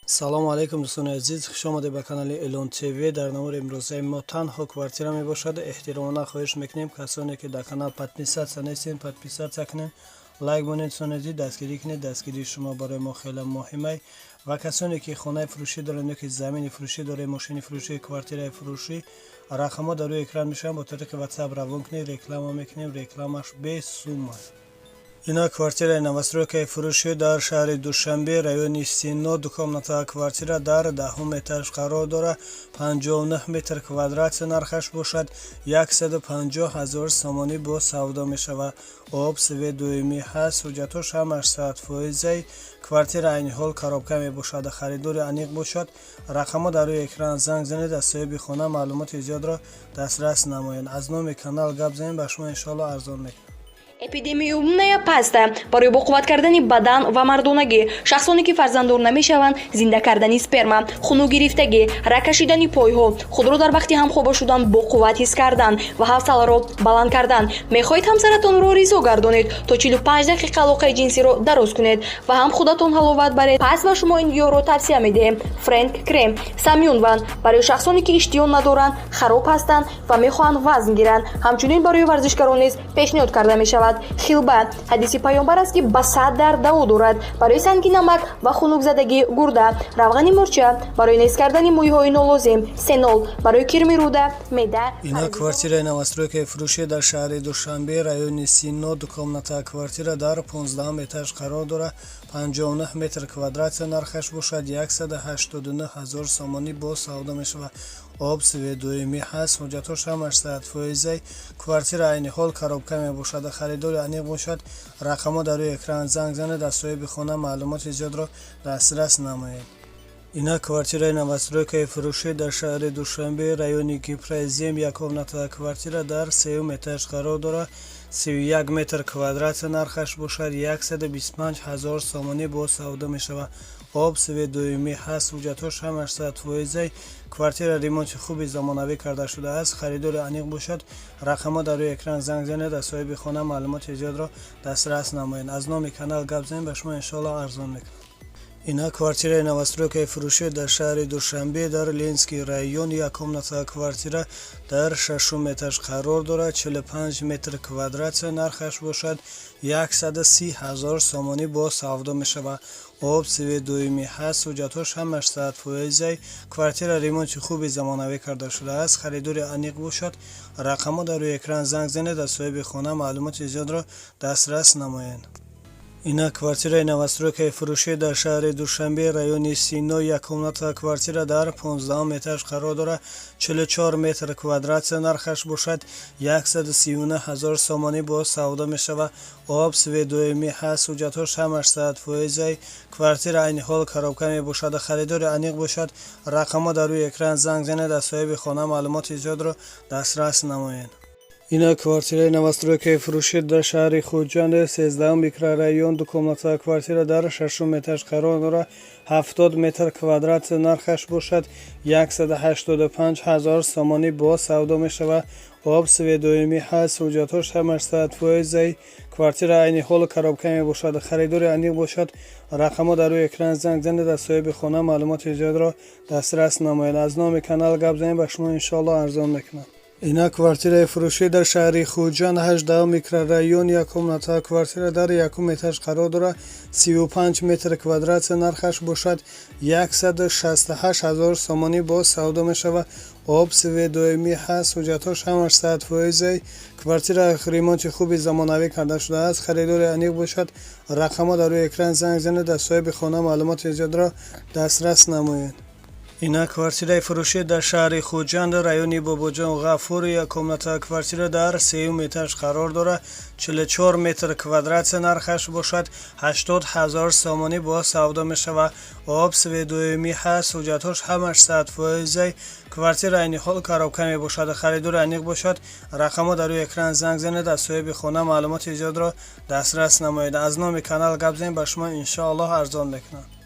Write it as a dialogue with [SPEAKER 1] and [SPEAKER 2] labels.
[SPEAKER 1] салому алайкум дӯстони азиз, хуш омадед ба канали Elon TV. дар навори имрӯзаи мо танҳо квартира мебошад. эҳтиромона хоҳиш мекунем касоне ки дар канал подписатсия нестед, подписатсия кунед, лайк монед, дӯстони азиз, дастгирӣ кунед. Дастгирии шумо барои мо хеле муҳим. ва касоне ки хонаи фурӯшӣ доред, ки замини фурӯшӣ доред, мошини фурӯшӣ, квартираи фурӯшӣ, рақамҳо дар рӯи экран мешаванд. бо тариқи WhatsApp равон кунед, реклама мекунем, рекламаш бесум аст. Ина квартираи новостройкаи фурӯшӣ дар шаҳри Душанбе, райони Сино, дукомната квартира дар 10 этаж қарор дорад. 59 метр квадрат нархаш бошад. 150 000 сомонӣ бо савдо мешавад. об сведоимӣ ҳаст, ҳуҷҷатош ҳамаш 100%. квартира айни ҳол коробка мебошад. харидори аниқ бошад. рақамҳо дар рӯи экран занг занед, аз соҳиби хона маълумоти зиёдро дастрас намоед. аз номи канал гап занед, ба шумо иншоалло арзон мекунад.
[SPEAKER 2] Эпидемиумная паста барои боқувват кардани бадан ва мардонагӣ, шахсоне ки фарзанддор намешаванд, зинда кардани сперма, хунукгирифтагӣ, рак кашидани пойҳо, худро дар вақти ҳамхоба шудан боқувват ҳис кардан ва ҳавсаларо баланд кардан. Мехоҳед ҳамсаратонро ризо гардонед то 45 дақиқа алоқаи ҷинсиро дароз кунед ва ҳам худатон ҳаловат баред. Пас ба шумо ин гиёҳро тавсия медиҳем. Фрэнк крем самюнван барои шахсоне ки иштиҳон надоранд, хароб ҳастанд ва мехоҳанд вазн гиранд. ҳамчунин барои варзишгарон низ пешниҳод карда мешавад. Хилба ҳадиси пайғамбар аст ки ба 100 дар даво дорад. барои санги намак ва хунукзадагӣ гурда, равғани мурча, барои нест кардани мӯйҳои нолозим, сенол, барои кирми рӯда, меъда.
[SPEAKER 1] ина квартираи новостройкаи фурӯшӣ дар шаҳри Душанбе, райони Сино, дукомната квартира дар 15 этаж қарор дорад. 59 метр квадрат нархаш бошад. 189 000 сомонӣ бо савдо мешавад. об сведоимӣ ҳаст, ҳуҷҷатош ҳамаш 100%. квартира айни ҳол коробка мебошад. харидори аниқ бошад. рақамҳо дар рӯи экран занг занед, аз соҳиби хона маълумоти зиёдро дастрас намоед. ина квартираи новостройкаи фурӯшӣ дар шаҳри Душанбе, райони Гипразем, якомната квартира дар 3 этаж қарор дорад. 31 метр квадрат нархаш бошад. 125 000 сомонӣ бо савдо мешавад. об сведоимӣ ҳаст, ҳуҷҷатош ҳамаш 100%. квартира ремонти хуби замонавӣ карда шудааст. харидори аниқ бошад. рақамҳо дар рӯи экран занг занед, аз соҳиби хона маълумоти зиёдро дастрас намоед. аз номи канал гап занед, ба шумо иншоалло арзон мекунад. ина квартираи новостройкаи фурӯшӣ дар шаҳри Душанбе, дар Ленинский район, якомната квартира дар 6 этаж қарор дорад. 45 метр квадрат нархаш бошад. 130 000 сомонӣ бо савдо мешавад. об сведоимӣ ҳаст, ҳуҷҷатош ҳамаш 100%. квартира ремонти хуби замонавӣ карда шудааст. харидори аниқ бошад. рақамҳо дар рӯи экран занг занед, аз соҳиби хона маълумоти зиёдро дастрас намоед. ина квартираи новостройкаи фурӯшӣ дар шаҳри Душанбе, райони Сино, якомната квартира дар 15 этаж қарор дорад. 44 метр квадрат нархаш бошад. 139 000 сомонӣ бо савдо мешавад. об сведоимӣ ҳаст, ҳуҷҷатош ҳамаш 100%. квартира айни ҳол коробка мебошад. харидори аниқ бошад. рақамҳо дар рӯи экран занг занед, аз соҳиби хона маълумоти зиёдро дастрас намоед. ина квартираи новостройкаи фурӯшӣ дар шаҳри Хуҷанд, 13 микрорайон, дукомната квартира дар 6 этаж қарор дорад. 70 метр квадрат нархаш бошад. 185 000 сомонӣ бо савдо мешавад. об сведоимӣ ҳаст, ҳуҷҷатош ҳамаш 100%. квартира айни ҳол коробка мебошад. харидори аниқ бошад. рақамҳо дар рӯи экран занг занед, аз соҳиби хона маълумоти зиёдро дастрас намоед. аз номи канал гап занед, ба шумо иншоалло арзон мекунад. ина квартираи фурӯшӣ дар шаҳри Хуҷанд, 18 микрорайон, якомната квартира дар 1 этаж қарор дорад. 35 метр квадрат нархаш бошад. 168 000 сомонӣ бо савдо мешавад. об сведоимӣ ҳаст, ҳуҷҷатош ҳамаш 100%. квартира ремонти хуби замонавӣ карда шудааст. харидори аниқ бошад. рақамҳо дар рӯи экран занг занед, аз соҳиби хона маълумоти зиёдро дастрас намоед. ина квартираи фурӯшӣ дар шаҳри Хуҷанд, райони Бобоҷон Ғафур, якомната квартира дар 3 этаж қарор дорад. 44 метр квадрат нархаш бошад. 80 000 сомонӣ бо савдо мешавад. об сведоимӣ ҳаст, ҳуҷҷатош ҳамаш 100%. квартира айни ҳол коробка мебошад. харидори аниқ бошад. рақамҳо дар рӯи экран занг занед, аз соҳиби хона маълумоти зиёдро дастрас намоед. аз номи канал гап занед, ба шумо иншоалло арзон мекунад.